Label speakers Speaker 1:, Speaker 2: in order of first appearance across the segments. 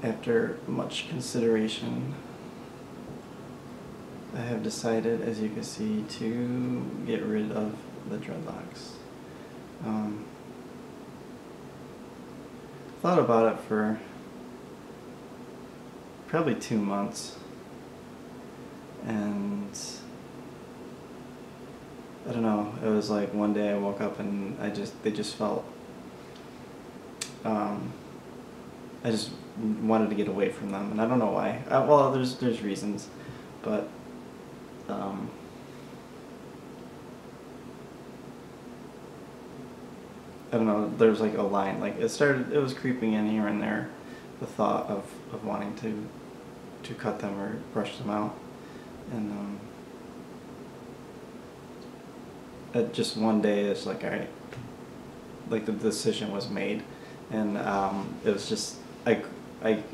Speaker 1: after much consideration, I have decided, as you can see, to get rid of the dreadlocks. Thought about it for probably 2 months, and I don't know, it was like one day I woke up and they just felt, I just wanted to get away from them, and I don't know why. Well, there's reasons, but I don't know, there's like a line, like it was creeping in here and there, the thought of wanting to cut them or brush them out, and just one day it's like, alright, like the decision was made, and it was just, I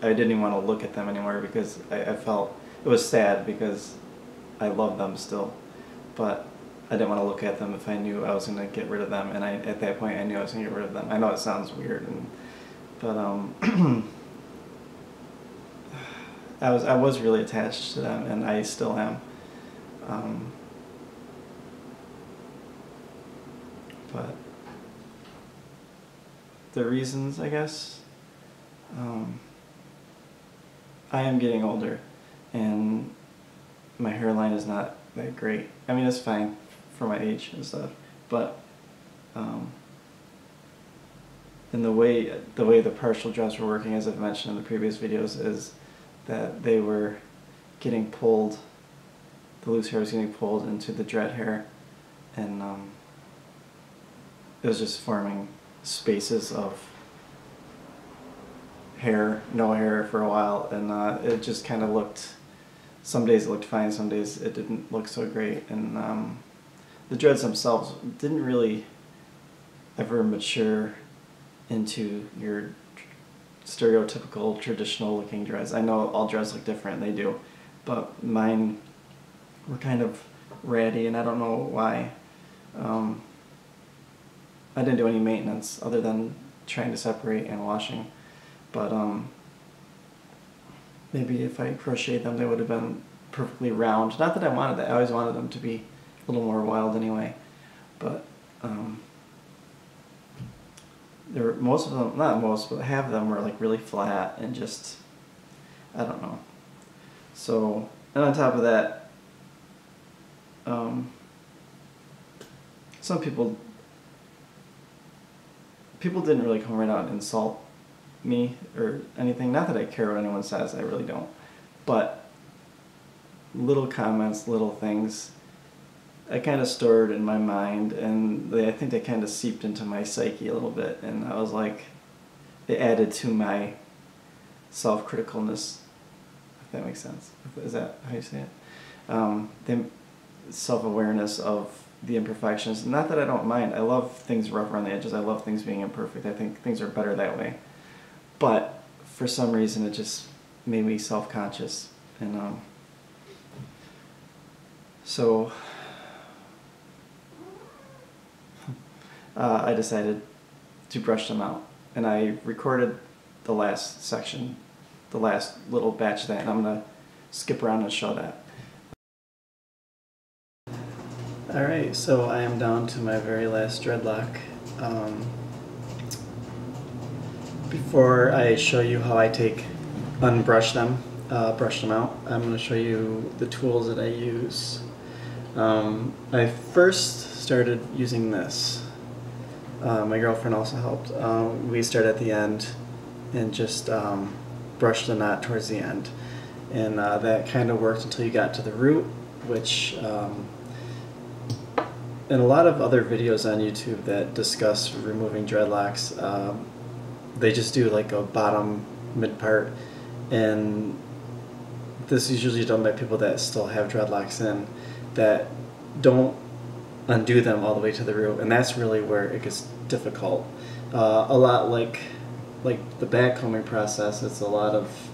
Speaker 1: didn't even want to look at them anymore, because I felt, it was sad because I love them still, but I didn't want to look at them if I knew I was going to get rid of them, and at that point I knew I was going to get rid of them. I know it sounds weird, but I was really attached to them, and I still am. But the reasons, I guess, I am getting older, and my hairline is not that great. I mean, it's fine for my age and stuff, but and the way the partial dreads were working, as I've mentioned in the previous videos, is that they were getting pulled, the loose hair was getting pulled into the dread hair, and it was just forming spaces of hair, no hair for a while, and it just kind of looked, some days it looked fine, some days it didn't look so great, and the dreads themselves didn't really ever mature into your stereotypical traditional looking dreads. I know all dreads look different, they do, but mine were kind of ratty, and I don't know why. I didn't do any maintenance other than trying to separate and washing, but maybe if I crocheted them they would have been perfectly round. Not that I wanted that, I always wanted them to be a little more wild anyway, but there were, most of them, not most, but half of them were like really flat and just, I don't know. So, and on top of that, some people didn't really come right out and insult me or anything. Not that I care what anyone says, I really don't. But little comments, little things, I kind of stored in my mind, and I think they kind of seeped into my psyche a little bit, and I was like, it added to my self-criticalness, if that makes sense. Is that how you say it? The self-awareness of the imperfections. Not that I don't mind, I love things rough around the edges, I love things being imperfect, I think things are better that way. But for some reason it just made me self-conscious, and so I decided to brush them out, and I recorded the last section, the last little batch of that, and I'm going to skip around and show that. Alright, so I am down to my very last dreadlock. Before I show you how I brush them out, I'm going to show you the tools that I use. I first started using this. My girlfriend also helped. We start at the end and just brush the knot towards the end. And that kind of worked until you got to the root, which in a lot of other videos on YouTube that discuss removing dreadlocks, they just do like a bottom mid part, and this is usually done by people that still have dreadlocks in, that don't undo them all the way to the root, and that's really where it gets difficult. A lot like the back combing process, it's a lot of,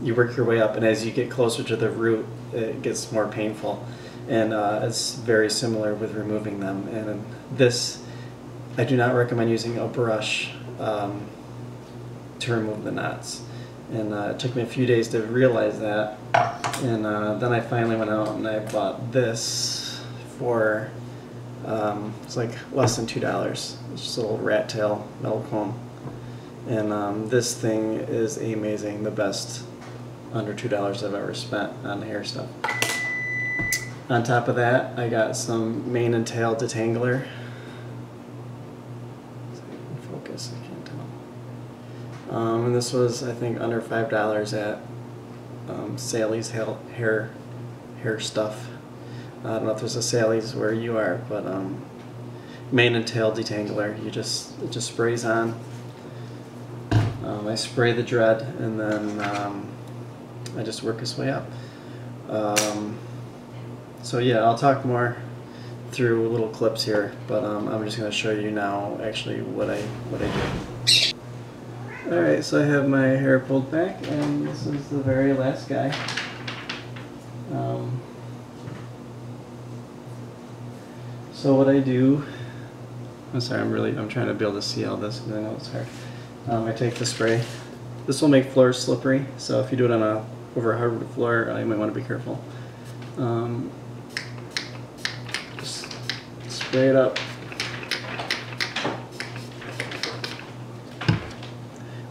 Speaker 1: you work your way up, and as you get closer to the root it gets more painful, and it's very similar with removing them. And this, I do not recommend using a brush to remove the knots. And it took me a few days to realize that. And then I finally went out and I bought this for, it's like less than $2. It's just a little rat tail metal comb. And this thing is amazing, the best under $2 I've ever spent on hair stuff. On top of that, I got some mane and tail detangler. So I can focus, I can't tell. And this was, I think, under $5 at Sally's hair stuff. I don't know if there's a Sally's where you are, but mane and tail detangler. It just sprays on. I spray the dread and then I just work this way up. So yeah, I'll talk more through little clips here, but I'm just going to show you now actually what I do. Alright, so I have my hair pulled back, and this is the very last guy. So what I do, I'm sorry, I'm trying to be able to see all this because I know it's hard. I take the spray. This will make floors slippery, so if you do it on over a hardwood floor, you might want to be careful. Just spray it up.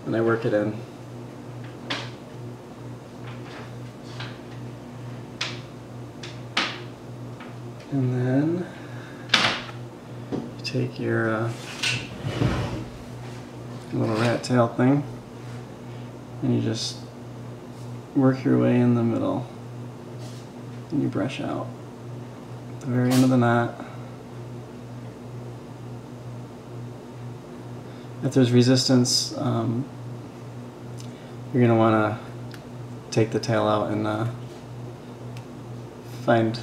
Speaker 1: And I work it in. And then you take your little rat tail thing and you just work your way in the middle and you brush out at the very end of the knot. If there's resistance, you're going to want to take the tail out and find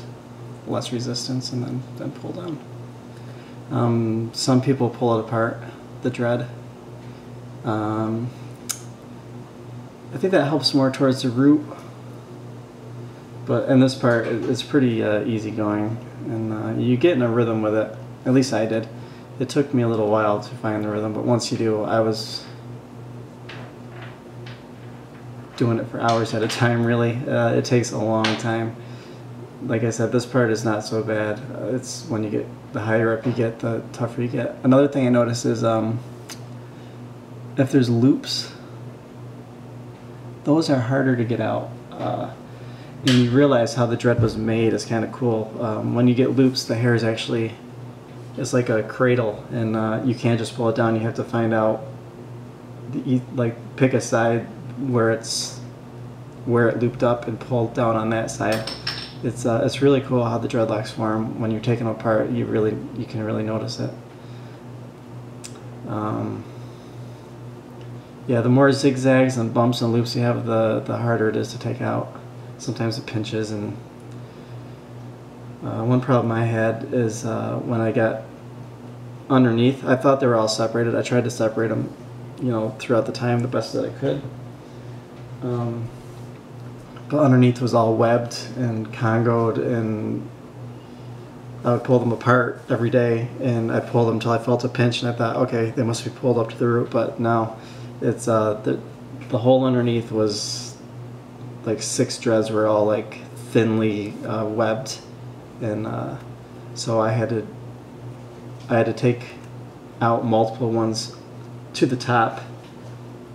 Speaker 1: less resistance and then pull down. Some people pull it apart, the dread. I think that helps more towards the root, but in this part it's pretty easy going, and you get in a rhythm with it. At least I did. It took me a little while to find the rhythm, but once you do, I was doing it for hours at a time, really. It takes a long time. Like I said, this part is not so bad. It's when you get, the higher up you get, the tougher you get. Another thing I noticed is if there's loops, those are harder to get out. And you realize how the dread was made is kind of cool. When you get loops, the hair is actually, it's like a cradle, and you can't just pull it down. You have to find out, pick a side where it looped up and pull down on that side. It's really cool how the dreadlocks form. When you're taking them apart, you can really notice it. Yeah, the more zigzags and bumps and loops you have, the harder it is to take out. Sometimes it pinches, and one problem I had is when I got underneath, I thought they were all separated. I tried to separate them, throughout the time the best that I could. But underneath was all webbed and congoed, and I would pull them apart every day, and I'd pull them until I felt a pinch, and I thought, okay, they must be pulled up to the root, but no. It's the hole underneath was like 6 dreads were all like thinly webbed, and so I had to take out multiple ones to the top,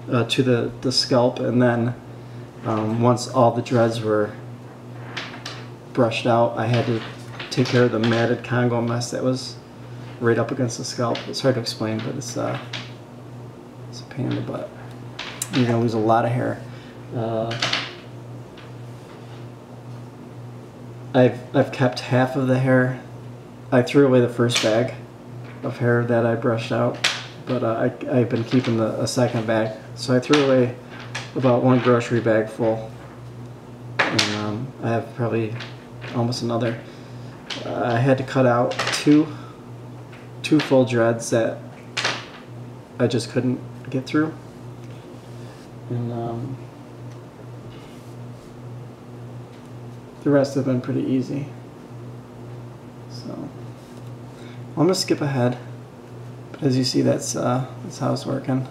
Speaker 1: to the scalp, and then once all the dreads were brushed out, I had to take care of the matted Congo mess that was right up against the scalp. It's hard to explain, but it's a pain in the butt. You're going to lose a lot of hair. I've kept half of the hair. I threw away the first bag of hair that I brushed out, but I've been keeping a second bag. So I threw away about 1 grocery bag full, and I have probably almost another. I had to cut out two full dreads that I just couldn't get through, and the rest have been pretty easy. So I'm gonna skip ahead, but as you see, that's how it's working.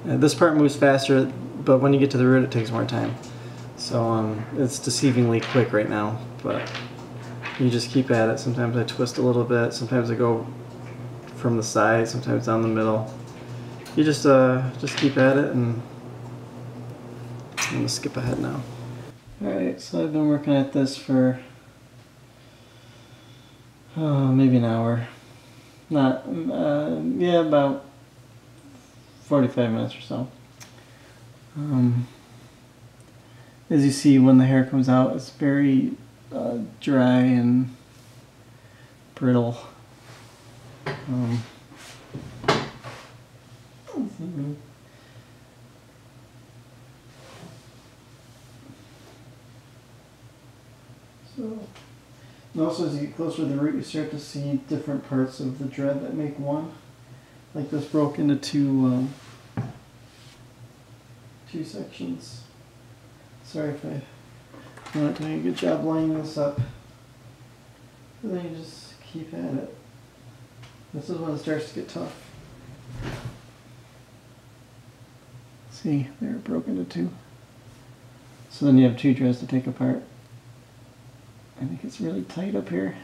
Speaker 1: This part moves faster, but when you get to the root it takes more time. So it's deceivingly quick right now, but you just keep at it. Sometimes I twist a little bit, sometimes I go from the side, sometimes down the middle. You just keep at it, and I'm gonna skip ahead now. Alright, so I've been working at this for maybe an hour. Not, yeah, about 45 minutes or so. As you see, when the hair comes out, it's very dry and brittle. So, and also as you get closer to the root, you start to see different parts of the dread that make one. Like this broke into two sections. Sorry if I'm not doing a good job lining this up. But then you just keep at it. This is when it starts to get tough. See, they're broken into two. So then you have two dreads to take apart. I think it's really tight up here.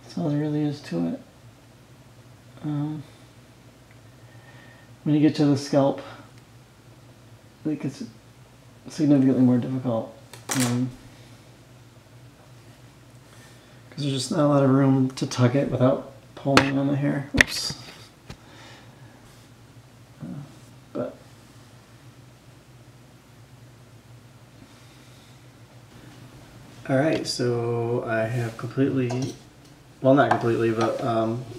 Speaker 1: That's all there really is to it. When you get to the scalp, I think it's significantly more difficult. Because there's just not a lot of room to tug it without pulling on the hair. Oops. But alright, so I have completely, well, not completely, but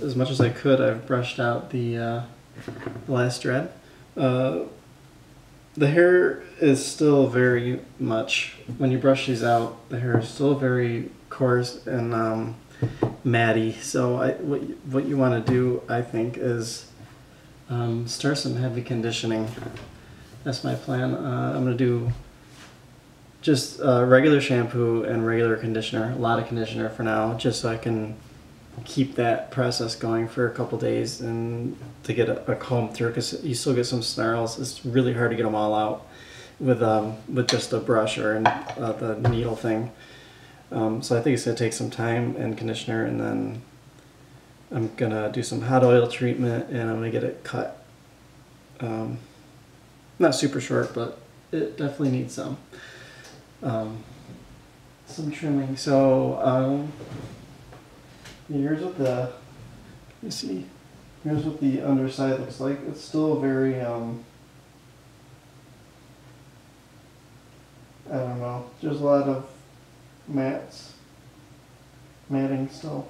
Speaker 1: as much as I could, I've brushed out the last dread. The hair is still very much, when you brush these out, the hair is still very coarse and matty. So what you want to do, I think, is start some heavy conditioning. That's my plan. I'm going to do just regular shampoo and regular conditioner, a lot of conditioner for now, just so I can keep that process going for a couple days and to get a comb through, because you still get some snarls. It's really hard to get them all out with just a brush or the needle thing. So I think it's going to take some time and conditioner, and then I'm going to do some hot oil treatment, and I'm going to get it cut. Not super short, but it definitely needs some trimming. So here's what the, you see, here's what the underside looks like. It's still very, I don't know, there's a lot of matting still,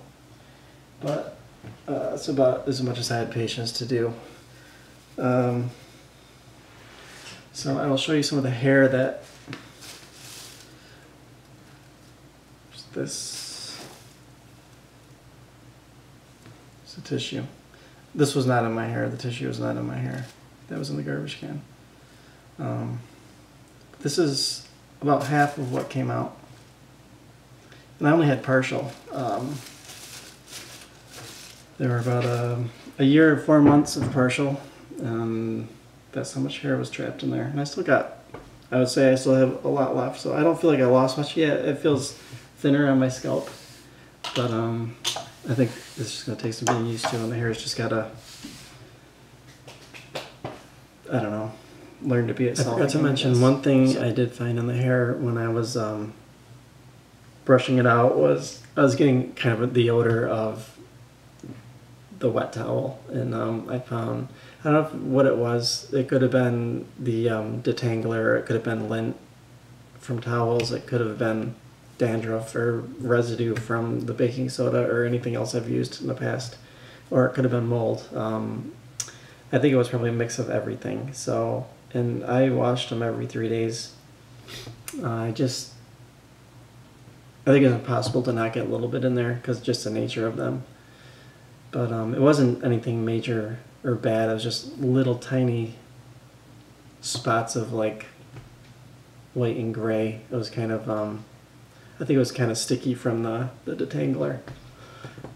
Speaker 1: but it's about as much as I had patience to do. So I will show you some of the hair that, this is the tissue. This was not in my hair. The tissue was not in my hair. That was in the garbage can. This is about half of what came out. And I only had partial. There were about a year and 4 months of partial. That's how much hair was trapped in there. And I still got, I would say I still have a lot left. So I don't feel like I lost much yet. It feels thinner on my scalp. But I think it's just going to take some getting used to, and the hair's just got to, I don't know, learn to be itself. I forgot to mention one thing I did find in the hair when I was brushing it out was I was getting kind of the odor of the wet towel, and I found, I don't know what it was. It could have been the detangler, it could have been lint from towels, it could have been dandruff or residue from the baking soda or anything else I've used in the past, or it could have been mold. I think it was probably a mix of everything. So, and I washed them every 3 days. I think it's impossible to not get a little bit in there because just the nature of them. But it wasn't anything major or bad. It was just little tiny spots of like white and gray. It was kind of I think it was kind of sticky from the detangler.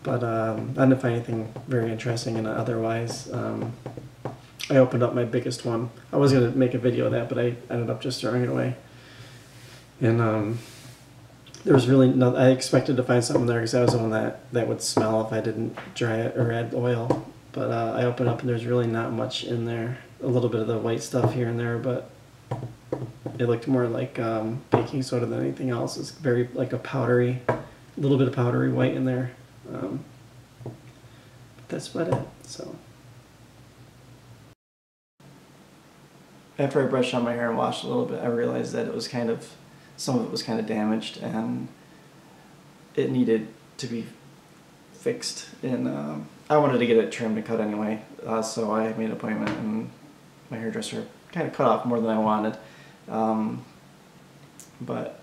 Speaker 1: But I didn't find anything very interesting in it otherwise. I opened up my biggest one. I was going to make a video of that, but I ended up just throwing it away. And there was really no, I expected to find something there because that was the one that would smell if I didn't dry it or add oil. But I opened up and there's really not much in there. A little bit of the white stuff here and there, but it looked more like baking soda than anything else. It's very like a powdery, little bit of powdery white in there. But that's about it. So after I brushed on my hair and washed a little bit, I realized that it was kind of, some of it was kind of damaged and it needed to be fixed. And I wanted to get it trimmed and cut anyway, so I made an appointment and my hairdresser kind of cut off more than I wanted. But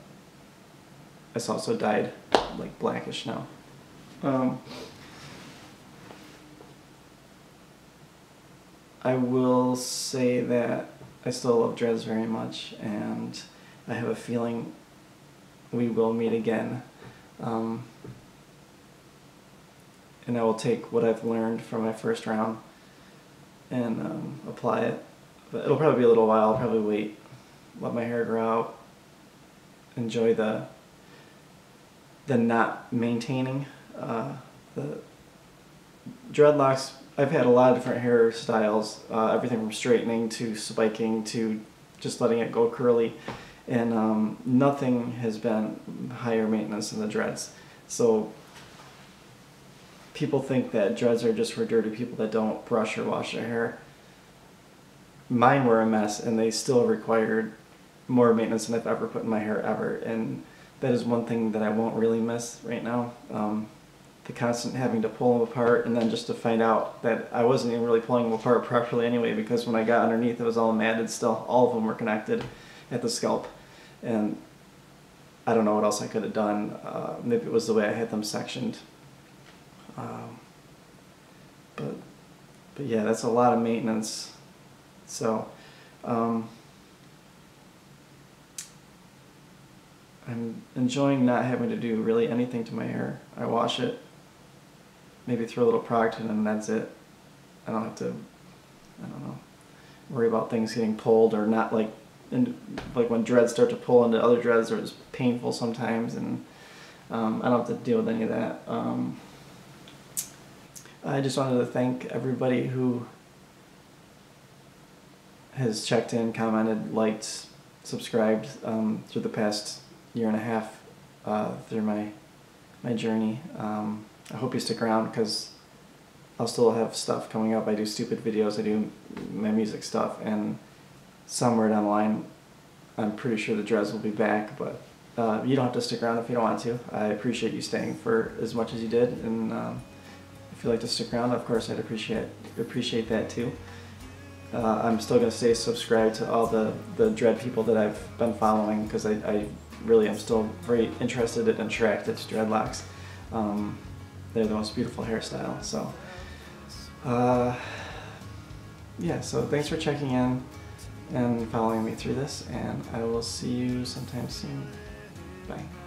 Speaker 1: it's also dyed like blackish now. I will say that I still love dreads very much, and I have a feeling we will meet again. And I will take what I've learned from my first round and apply it. But it'll probably be a little while. I'll probably wait, let my hair grow out, enjoy the not maintaining. The dreadlocks, I've had a lot of different hairstyles, everything from straightening to spiking to just letting it go curly, and nothing has been higher maintenance than the dreads. So people think that dreads are just for dirty people that don't brush or wash their hair. Mine were a mess and they still required more maintenance than I've ever put in my hair ever, and that is one thing that I won't really miss right now. The constant having to pull them apart, and then just to find out that I wasn't even really pulling them apart properly anyway, because when I got underneath it was all matted still. All of them were connected at the scalp, and I don't know what else I could have done. Maybe it was the way I had them sectioned. But yeah, that's a lot of maintenance. So I'm enjoying not having to do really anything to my hair. I wash it, maybe throw a little product in, and that's it. I don't have to, I don't know, worry about things getting pulled or not, like when dreads start to pull into other dreads, or it's painful sometimes, and I don't have to deal with any of that. I just wanted to thank everybody who has checked in, commented, liked, subscribed through the past year and a half through my journey. I hope you stick around because I'll still have stuff coming up. I do stupid videos, I do my music stuff, and somewhere down the line I'm pretty sure the dreads will be back, but you don't have to stick around if you don't want to. I appreciate you staying for as much as you did, and if you'd like to stick around, of course I'd appreciate that too. I'm still going to stay subscribed to all the dread people that I've been following, because I really am still very interested and attracted to dreadlocks. They're the most beautiful hairstyle. So yeah, so thanks for checking in and following me through this, and I will see you sometime soon. Bye.